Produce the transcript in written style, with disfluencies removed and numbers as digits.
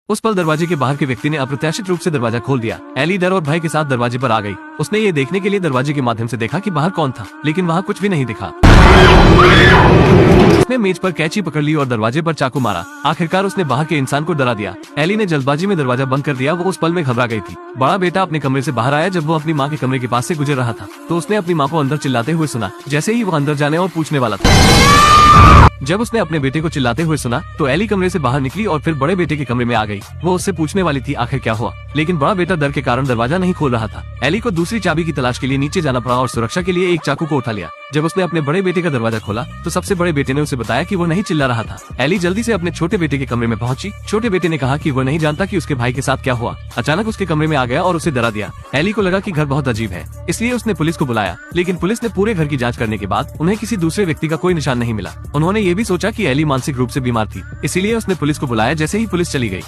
उस पल दरवाजे के बाहर के व्यक्ति ने अप्रत्याशित रूप से दरवाजा खोल दिया। एली डर और भय के साथ दरवाजे पर आ गई। उसने ये देखने के लिए दरवाजे के माध्यम से देखा कि बाहर कौन था, लेकिन वहाँ कुछ भी नहीं दिखा। उसने मेज पर कैंची पकड़ ली और दरवाजे पर चाकू मारा। आखिरकार उसने बाहर के इंसान को डरा दिया। एली ने जल्दबाजी में दरवाजा बंद कर दिया। वो उस पल में घबरा गई थी। बड़ा बेटा अपने कमरे से बाहर आया जब वो अपनी माँ के कमरे के पास से गुजर रहा था, तो उसने अपनी माँ को अंदर चिल्लाते हुए सुना। जैसे ही वो अंदर जाने और पूछने वाला था, जब उसने अपने बेटे को चिल्लाते हुए सुना, तो एली कमरे से बाहर निकली और फिर बड़े बेटे के कमरे में आ गई। वो उससे पूछने वाली थी आखिर क्या हुआ, लेकिन बड़ा बेटा डर के कारण दरवाजा नहीं खोल रहा था। एली को दूसरी चाबी की तलाश के लिए नीचे जाना पड़ा और सुरक्षा के लिए एक चाकू को उठा लिया। जब उसने अपने बड़े बेटे का दरवाजा खोला, तो सबसे बड़े बेटे ने उसे बताया कि वो नहीं चिल्ला रहा था। एली जल्दी से अपने छोटे बेटे के कमरे में पहुंची। छोटे बेटे ने कहा कि वो नहीं जानता कि उसके भाई के साथ क्या हुआ। अचानक उसके कमरे में आ गया और उसे डरा दिया। एली को लगा कि घर बहुत अजीब है, इसलिए उसने पुलिस को बुलाया, लेकिन पुलिस ने पूरे घर की जांच करने के बाद उन्हें किसी दूसरे व्यक्ति का कोई निशान नहीं मिला। उन्होंने ये भी सोचा कि एली मानसिक रूप से बीमार थी, इसीलिए उसने पुलिस को बुलाया। जैसे ही पुलिस चली गई,